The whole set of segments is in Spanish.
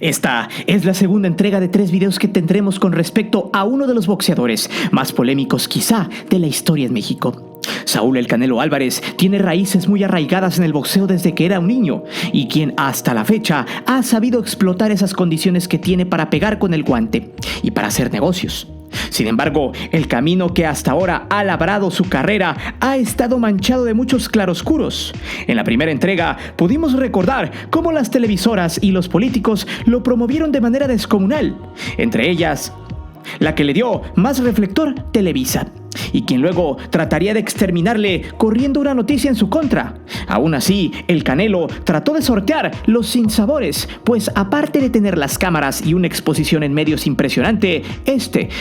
Esta es la segunda entrega de 3 videos que tendremos con respecto a uno de los boxeadores más polémicos quizá de la historia en México. Saúl El Canelo Álvarez tiene raíces muy arraigadas en el boxeo desde que era un niño y quien hasta la fecha ha sabido explotar esas condiciones que tiene para pegar con el guante y para hacer negocios. Sin embargo, el camino que hasta ahora ha labrado su carrera ha estado manchado de muchos claroscuros. En la primera entrega pudimos recordar cómo las televisoras y los políticos lo promovieron de manera descomunal, entre ellas la que le dio más reflector, Televisa, y quien luego trataría de exterminarle corriendo una noticia en su contra. Aún así, el Canelo trató de sortear los sinsabores, pues aparte de tener las cámaras y una exposición en medios impresionante,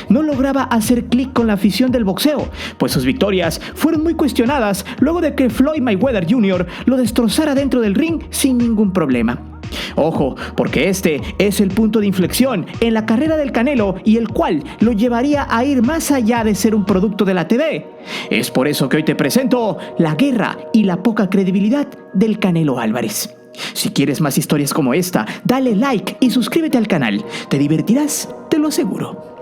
no lograba hacer clic con la afición del boxeo, pues sus victorias fueron muy cuestionadas luego de que Floyd Mayweather Jr. lo destrozara dentro del ring sin ningún problema. Ojo, porque este es el punto de inflexión en la carrera del Canelo y el cual lo llevaría a ir más allá de ser un producto de la TV. Es por eso que hoy te presento la guerra y la poca credibilidad del Canelo Álvarez. Si quieres más historias como esta, dale like y suscríbete al canal. Te divertirás, te lo aseguro.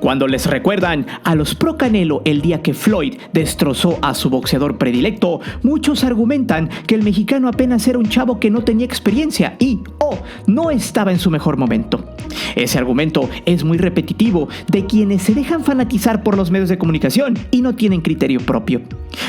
Cuando les recuerdan a los pro Canelo el día que Floyd destrozó a su boxeador predilecto, muchos argumentan que el mexicano apenas era un chavo que no tenía experiencia y no estaba en su mejor momento. Ese argumento es muy repetitivo de quienes se dejan fanatizar por los medios de comunicación y no tienen criterio propio.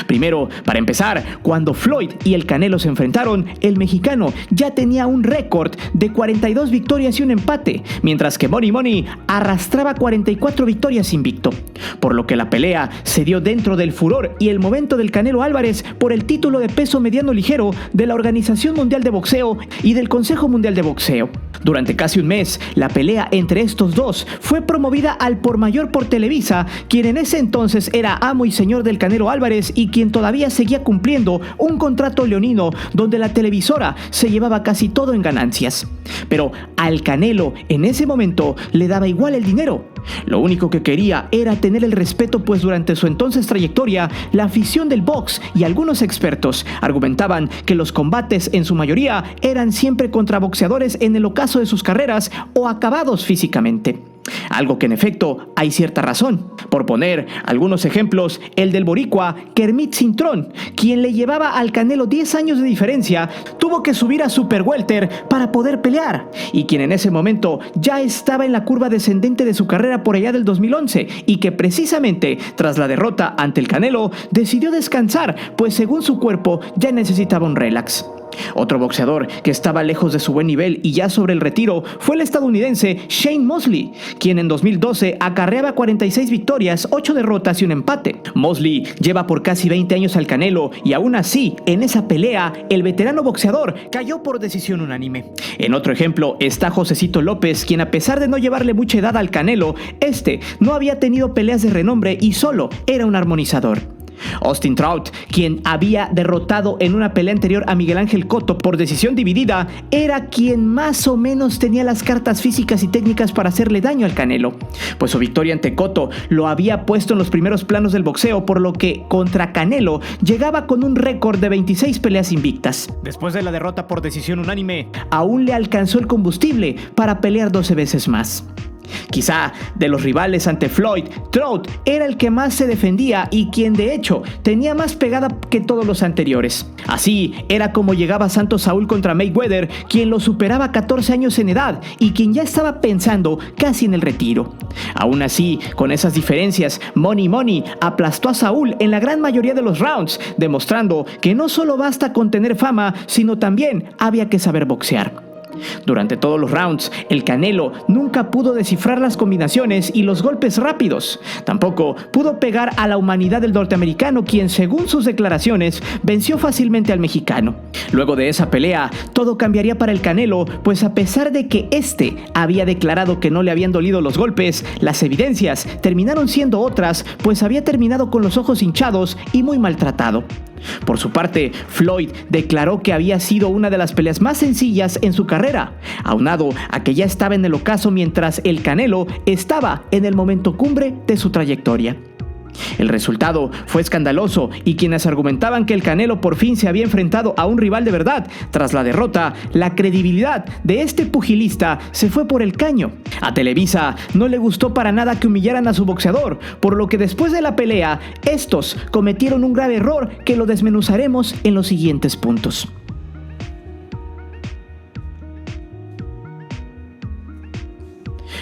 Primero, para empezar, cuando Floyd y el Canelo se enfrentaron, el mexicano ya tenía un récord de 42 victorias y un empate, mientras que Money Money arrastraba 44 victorias invicto, por lo que la pelea se dio dentro del furor y el momento del Canelo Álvarez por el título de peso mediano ligero de la Organización Mundial de Boxeo y del Consejo Mundial de Boxeo. Durante casi un mes, la pelea entre estos dos fue promovida al por mayor por Televisa, quien en ese entonces era amo y señor del Canelo Álvarez y quien todavía seguía cumpliendo un contrato leonino donde la televisora se llevaba casi todo en ganancias. Pero al Canelo en ese momento le daba igual el dinero. Lo único que quería era tener el respeto, pues durante su entonces trayectoria, la afición del box y algunos expertos argumentaban que los combates en su mayoría eran siempre contra boxeadores en el ocaso de sus carreras o acabados físicamente. Algo que en efecto hay cierta razón. Por poner algunos ejemplos, el del boricua Kermit Cintrón, quien le llevaba al Canelo 10 años de diferencia, tuvo que subir a Super Welter para poder pelear, y quien en ese momento ya estaba en la curva descendente de su carrera por allá del 2011, y que precisamente tras la derrota ante el Canelo decidió descansar, pues según su cuerpo ya necesitaba un relax. Otro boxeador que estaba lejos de su buen nivel y ya sobre el retiro fue el estadounidense Shane Mosley, quien en 2012 acarreaba 46 victorias, 8 derrotas y un empate. Mosley lleva por casi 20 años al Canelo y aún así, en esa pelea, el veterano boxeador cayó por decisión unánime. En otro ejemplo está Josecito López, quien a pesar de no llevarle mucha edad al Canelo, no había tenido peleas de renombre y solo era un armonizador. Austin Trout, quien había derrotado en una pelea anterior a Miguel Ángel Cotto por decisión dividida, era quien más o menos tenía las cartas físicas y técnicas para hacerle daño al Canelo, pues su victoria ante Cotto lo había puesto en los primeros planos del boxeo, por lo que contra Canelo llegaba con un récord de 26 peleas invictas. Después de la derrota por decisión unánime, aún le alcanzó el combustible para pelear 12 veces más. Quizá de los rivales ante Floyd, Trout era el que más se defendía y quien de hecho tenía más pegada que todos los anteriores. Así era como llegaba Santos Saúl contra Mayweather, quien lo superaba 14 años en edad y quien ya estaba pensando casi en el retiro. Aún así, con esas diferencias, Money Money aplastó a Saúl en la gran mayoría de los rounds, demostrando que no solo basta con tener fama, sino también había que saber boxear. Durante todos los rounds, el Canelo nunca pudo descifrar las combinaciones y los golpes rápidos. Tampoco pudo pegar a la humanidad del norteamericano, quien, según sus declaraciones, venció fácilmente al mexicano. Luego de esa pelea, todo cambiaría para el Canelo, pues a pesar de que había declarado que no le habían dolido los golpes, las evidencias terminaron siendo otras, pues había terminado con los ojos hinchados y muy maltratado. Por su parte, Floyd declaró que había sido una de las peleas más sencillas en su carrera, aunado a que ya estaba en el ocaso mientras el Canelo estaba en el momento cumbre de su trayectoria. El resultado fue escandaloso y quienes argumentaban que el Canelo por fin se había enfrentado a un rival de verdad tras la derrota, la credibilidad de este pugilista se fue por el caño. A Televisa no le gustó para nada que humillaran a su boxeador, por lo que después de la pelea, estos cometieron un grave error que lo desmenuzaremos en los siguientes puntos.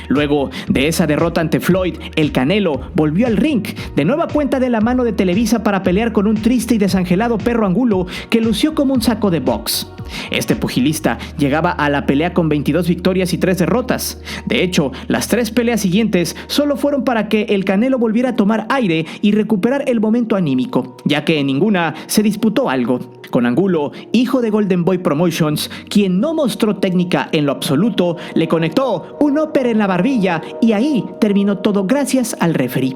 Luego de esa derrota ante Floyd, el Canelo volvió al ring, de nueva cuenta de la mano de Televisa para pelear con un triste y desangelado Perro Angulo que lució como un saco de box. Este pugilista llegaba a la pelea con 22 victorias y 3 derrotas. De hecho, las 3 peleas siguientes solo fueron para que el Canelo volviera a tomar aire y recuperar el momento anímico, ya que en ninguna se disputó algo. Con Angulo, hijo de Golden Boy Promotions, quien no mostró técnica en lo absoluto, le conectó un upper en la barbilla y ahí terminó todo gracias al referee.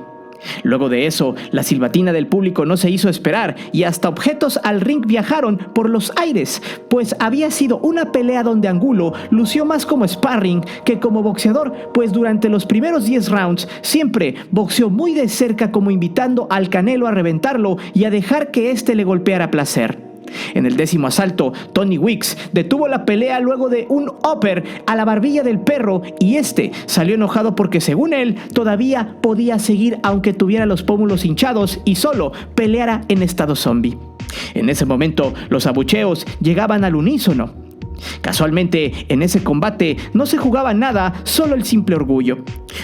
Luego de eso, la silbatina del público no se hizo esperar y hasta objetos al ring viajaron por los aires, pues había sido una pelea donde Angulo lució más como sparring que como boxeador, pues durante los primeros 10 rounds siempre boxeó muy de cerca como invitando al Canelo a reventarlo y a dejar que éste le golpeara a placer. En el 10º asalto, Tony Weeks detuvo la pelea luego de un upper a la barbilla del Perro y este salió enojado porque según él todavía podía seguir aunque tuviera los pómulos hinchados y solo peleara en estado zombie. En ese momento los abucheos llegaban al unísono. Casualmente, en ese combate no se jugaba nada, solo el simple orgullo.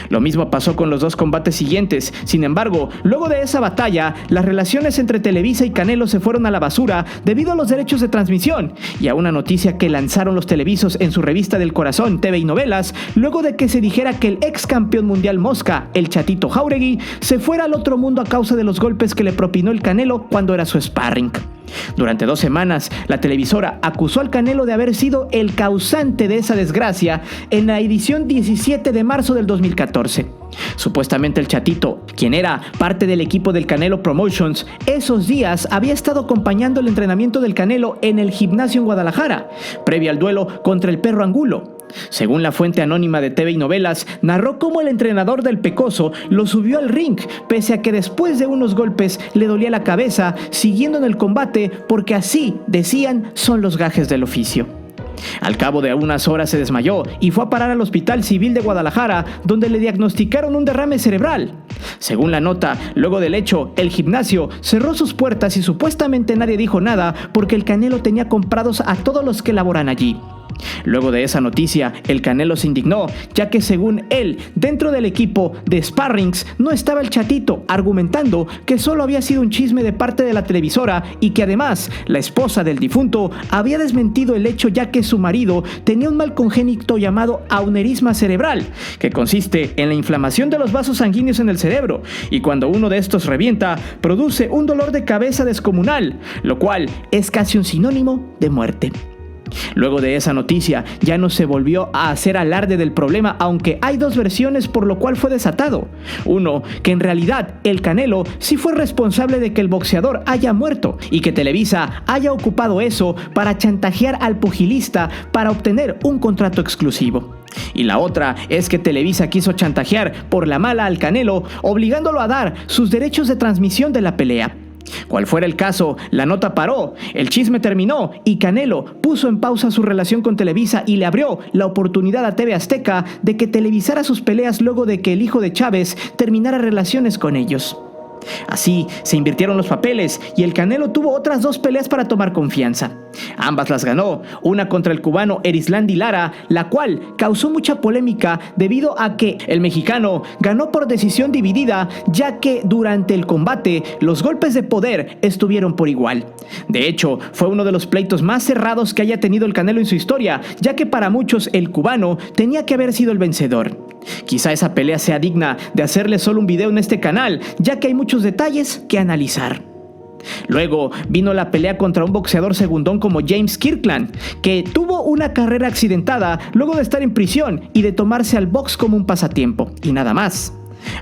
Lo mismo pasó con los 2 combates siguientes. Sin embargo, luego de esa batalla, las relaciones entre Televisa y Canelo se fueron a la basura debido a los derechos de transmisión y a una noticia que lanzaron los televisos en su revista del corazón, TV y Novelas, luego de que se dijera que el ex campeón mundial Mosca, el Chatito Jáuregui, se fuera al otro mundo a causa de los golpes que le propinó el Canelo cuando era su sparring. Durante 2 semanas, la televisora acusó al Canelo de haber sido el causante de esa desgracia en la edición 17 de marzo del 2014. Supuestamente el Chatito, quien era parte del equipo del Canelo Promotions, esos días había estado acompañando el entrenamiento del Canelo en el gimnasio en Guadalajara, previo al duelo contra el Perro Angulo. Según la fuente anónima de TV y Novelas, narró cómo el entrenador del Pecoso lo subió al ring, pese a que después de unos golpes le dolía la cabeza, siguiendo en el combate porque así, decían, son los gajes del oficio. Al cabo de unas horas se desmayó y fue a parar al Hospital Civil de Guadalajara, donde le diagnosticaron un derrame cerebral. Según la nota, luego del hecho, el gimnasio cerró sus puertas y supuestamente nadie dijo nada porque el Canelo tenía comprados a todos los que laboran allí. Luego de esa noticia, el Canelo se indignó, ya que según él, dentro del equipo de sparrings no estaba el Chatito, argumentando que solo había sido un chisme de parte de la televisora y que además la esposa del difunto había desmentido el hecho, ya que su marido tenía un mal congénito llamado aneurisma cerebral, que consiste en la inflamación de los vasos sanguíneos en el cerebro, y cuando uno de estos revienta, produce un dolor de cabeza descomunal, lo cual es casi un sinónimo de muerte. Luego de esa noticia ya no se volvió a hacer alarde del problema, aunque hay 2 versiones por lo cual fue desatado. Uno, que en realidad el Canelo sí fue responsable de que el boxeador haya muerto y que Televisa haya ocupado eso para chantajear al pugilista para obtener un contrato exclusivo. Y la otra es que Televisa quiso chantajear por la mala al Canelo, obligándolo a dar sus derechos de transmisión de la pelea. Cual fuera el caso, la nota paró, el chisme terminó y Canelo puso en pausa su relación con Televisa y le abrió la oportunidad a TV Azteca de que televisara sus peleas luego de que el hijo de Chávez terminara relaciones con ellos. Así se invirtieron los papeles y el Canelo tuvo otras 2 peleas para tomar confianza. Ambas las ganó, una contra el cubano Erislandy Lara, la cual causó mucha polémica debido a que el mexicano ganó por decisión dividida, ya que durante el combate los golpes de poder estuvieron por igual. De hecho, fue uno de los pleitos más cerrados que haya tenido el Canelo en su historia, ya que para muchos el cubano tenía que haber sido el vencedor. Quizá esa pelea sea digna de hacerle solo un video en este canal, ya que hay muchos detalles que analizar. Luego vino la pelea contra un boxeador segundón como James Kirkland, que tuvo una carrera accidentada luego de estar en prisión y de tomarse al box como un pasatiempo, y nada más.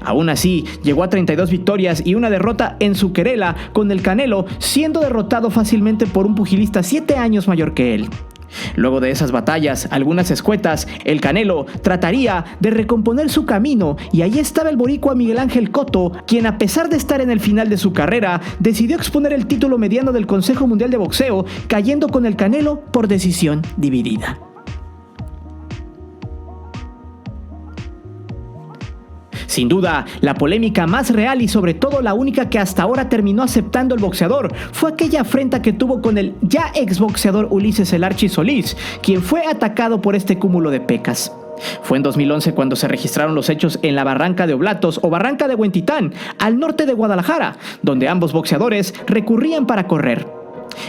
Aún así, llegó a 32 victorias y una derrota en su querela, con el Canelo siendo derrotado fácilmente por un pugilista 7 años mayor que él. Luego de esas batallas, algunas escuetas, el Canelo trataría de recomponer su camino y ahí estaba el boricua Miguel Ángel Cotto, quien a pesar de estar en el final de su carrera, decidió exponer el título mediano del Consejo Mundial de Boxeo, cayendo con el Canelo por decisión dividida. Sin duda, la polémica más real y sobre todo la única que hasta ahora terminó aceptando el boxeador fue aquella afrenta que tuvo con el ya exboxeador Ulises El Archi Solís, quien fue atacado por este cúmulo de pecas. Fue en 2011 cuando se registraron los hechos en la Barranca de Oblatos o Barranca de Huentitán, al norte de Guadalajara, donde ambos boxeadores recurrían para correr.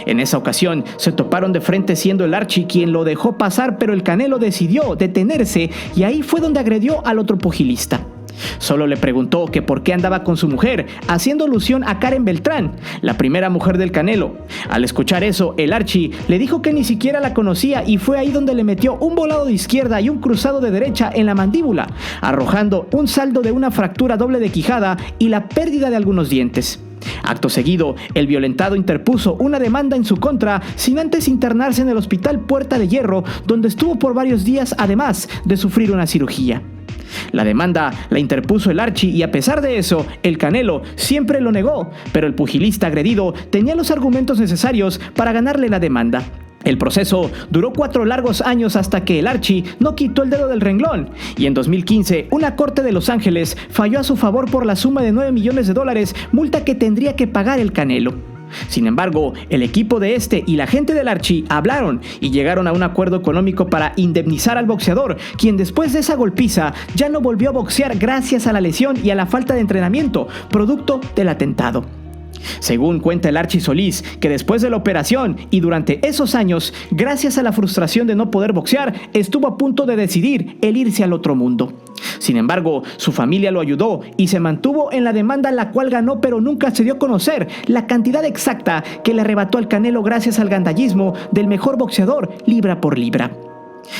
En esa ocasión se toparon de frente siendo el Archi quien lo dejó pasar, pero el Canelo decidió detenerse y ahí fue donde agredió al otro pugilista. Solo le preguntó que por qué andaba con su mujer, haciendo alusión a Karen Beltrán, la primera mujer del Canelo. Al escuchar eso, el Archi le dijo que ni siquiera la conocía y fue ahí donde le metió un volado de izquierda y un cruzado de derecha en la mandíbula, arrojando un saldo de una fractura doble de quijada y la pérdida de algunos dientes. Acto seguido, el violentado interpuso una demanda en su contra sin antes internarse en el hospital Puerta de Hierro, donde estuvo por varios días además de sufrir una cirugía. La demanda la interpuso el Archi y a pesar de eso, el Canelo siempre lo negó, pero el pugilista agredido tenía los argumentos necesarios para ganarle la demanda. El proceso duró 4 largos años hasta que el Archi no quitó el dedo del renglón y en 2015 una corte de Los Ángeles falló a su favor por la suma de $9 millones, multa que tendría que pagar el Canelo. Sin embargo, el equipo de este y la gente del Archi hablaron y llegaron a un acuerdo económico para indemnizar al boxeador, quien después de esa golpiza ya no volvió a boxear gracias a la lesión y a la falta de entrenamiento, producto del atentado. Según cuenta el Archi Solís, que después de la operación y durante esos años, gracias a la frustración de no poder boxear, estuvo a punto de decidir el irse al otro mundo. Sin embargo, su familia lo ayudó y se mantuvo en la demanda, la cual ganó, pero nunca se dio a conocer la cantidad exacta que le arrebató al Canelo gracias al gandallismo del mejor boxeador libra por libra.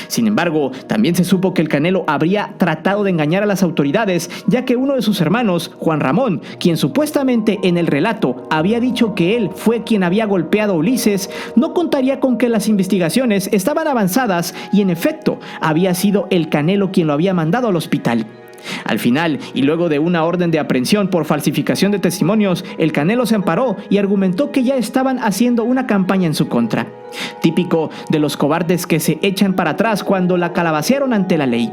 Sin embargo, también se supo que el Canelo habría tratado de engañar a las autoridades, ya que uno de sus hermanos, Juan Ramón, quien supuestamente en el relato había dicho que él fue quien había golpeado a Ulises, no contaría con que las investigaciones estaban avanzadas y en efecto había sido el Canelo quien lo había mandado al hospital. Al final, y luego de una orden de aprehensión por falsificación de testimonios, el Canelo se amparó y argumentó que ya estaban haciendo una campaña en su contra. Típico de los cobardes que se echan para atrás cuando la calabacearon ante la ley.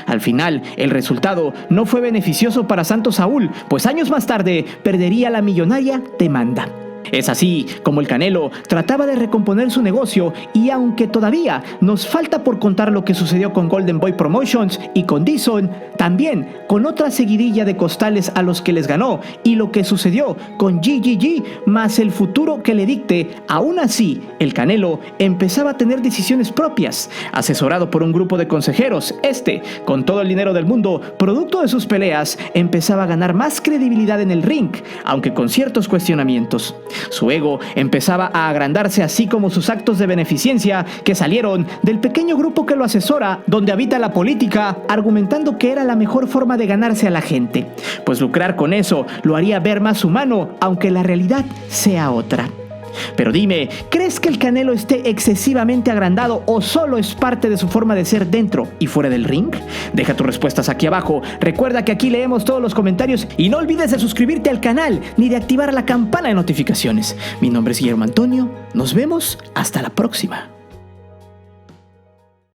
Al final, el resultado no fue beneficioso para Santos Saúl, pues años más tarde perdería la millonaria demanda. Es así como el Canelo trataba de recomponer su negocio y aunque todavía nos falta por contar lo que sucedió con Golden Boy Promotions y con D-Zone, también con otra seguidilla de costales a los que les ganó y lo que sucedió con GGG más el futuro que le dicte, aún así el Canelo empezaba a tener decisiones propias, asesorado por un grupo de consejeros. Con todo el dinero del mundo, producto de sus peleas, empezaba a ganar más credibilidad en el ring, aunque con ciertos cuestionamientos. Su ego empezaba a agrandarse, así como sus actos de beneficencia que salieron del pequeño grupo que lo asesora, donde habita la política, argumentando que era la mejor forma de ganarse a la gente, pues lucrar con eso lo haría ver más humano, aunque la realidad sea otra. Pero dime, ¿crees que el Canelo esté excesivamente agrandado o solo es parte de su forma de ser dentro y fuera del ring? Deja tus respuestas aquí abajo. Recuerda que aquí leemos todos los comentarios y no olvides de suscribirte al canal ni de activar la campana de notificaciones. Mi nombre es Guillermo Antonio. Nos vemos hasta la próxima.